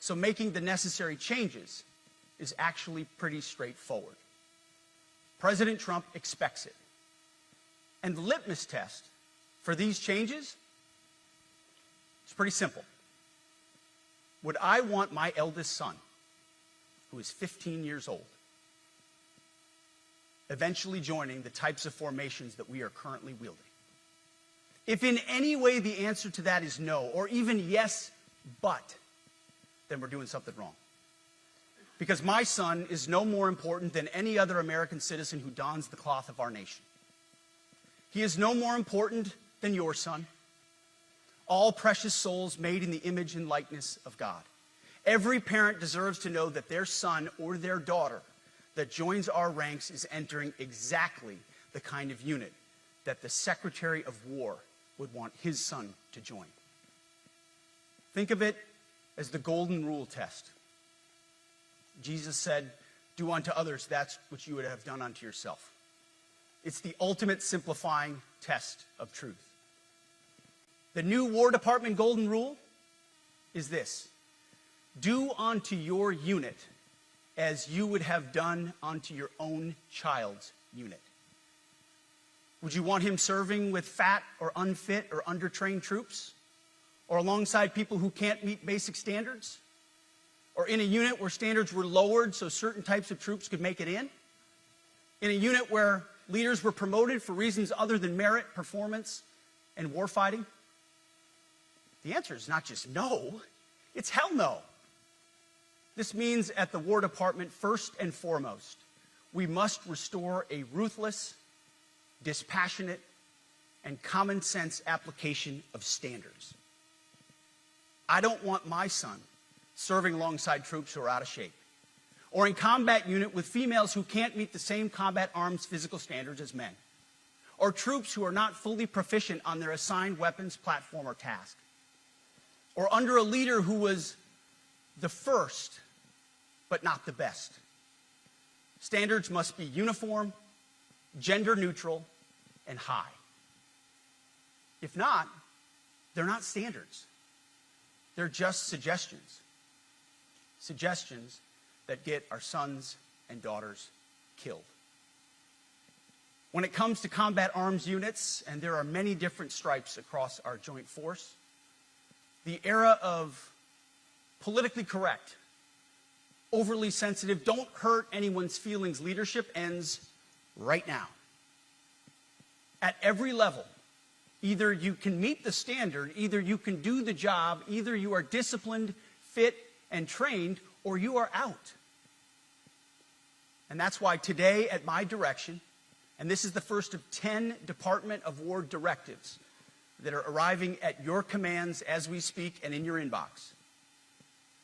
So making the necessary changes is actually pretty straightforward. President Trump expects it. And the litmus test for these changes is pretty simple. Would I want my eldest son, who is 15 years old, eventually joining the types of formations that we are currently wielding? If in any way the answer to that is no, or even yes, but, then we're doing something wrong. Because my son is no more important than any other American citizen who dons the cloth of our nation. He is no more important than your son. All precious souls made in the image and likeness of God. Every parent deserves to know that their son or their daughter that joins our ranks is entering exactly the kind of unit that the Secretary of War would want his son to join. Think of it as the golden rule test. Jesus said, "Do unto others that which you would have done unto yourself." It's the ultimate simplifying test of truth. The new War Department golden rule is this: do unto your unit as you would have done unto your own child's unit. Would you want him serving with fat or unfit or undertrained troops? Or alongside people who can't meet basic standards? Or in a unit where standards were lowered so certain types of troops could make it in? In a unit where leaders were promoted for reasons other than merit, performance, and warfighting? The answer is not just no, it's hell no. This means at the War Department, first and foremost, we must restore a ruthless, dispassionate, and common sense application of standards. I don't want my son serving alongside troops who are out of shape, or in combat unit with females who can't meet the same combat arms physical standards as men, or troops who are not fully proficient on their assigned weapons, platform, or task, or under a leader who was the first but not the best. Standards must be uniform, gender neutral, and high. If not, they're not standards. They're just suggestions. Suggestions that get our sons and daughters killed. When it comes to combat arms units, and there are many different stripes across our joint force, the era of politically correct, overly sensitive, don't hurt anyone's feelings leadership ends right now. At every level, either you can meet the standard, either you can do the job, either you are disciplined, fit, and trained, or you are out. And that's why today, at my direction, and this is the first of 10 Department of War directives that are arriving at your commands as we speak and in your inbox.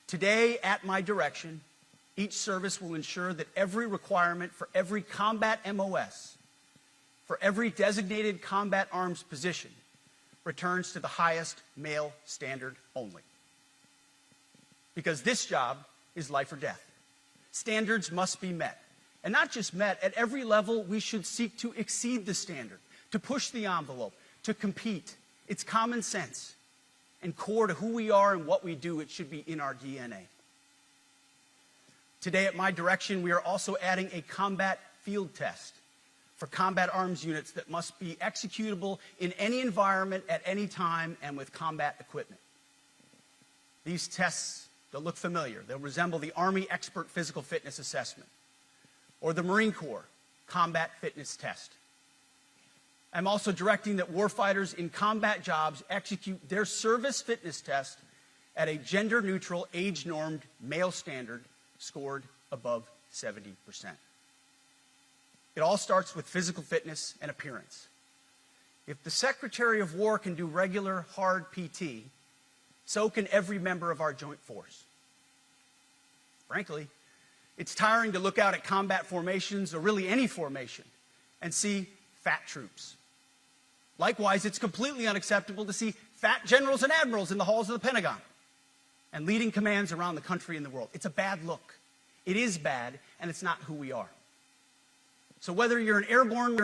Today, at my direction, each service will ensure that every requirement for every combat MOS, for every designated combat arms position, returns to the highest male standard only. Because this job is life or death. Standards must be met. And not just met, at every level we should seek to exceed the standard, to push the envelope, to compete. It's common sense and core to who we are and what we do. It should be in our DNA. Today, at my direction, we are also adding a combat field test for combat arms units that must be executable in any environment at any time and with combat equipment. These tests, they'll look familiar. They'll resemble the Army Expert Physical Fitness Assessment or the Marine Corps Combat Fitness Test. I'm also directing that warfighters in combat jobs execute their service fitness test at a gender-neutral, age-normed male standard scored above 70%. It all starts with physical fitness and appearance. If the Secretary of War can do regular, hard PT, so can every member of our joint force. Frankly, it's tiring to look out at combat formations, or really any formation, and see fat troops. Likewise, it's completely unacceptable to see fat generals and admirals in the halls of the Pentagon and leading commands around the country and the world. It's a bad look. It is bad, and it's not who we are. So whether you're an airborne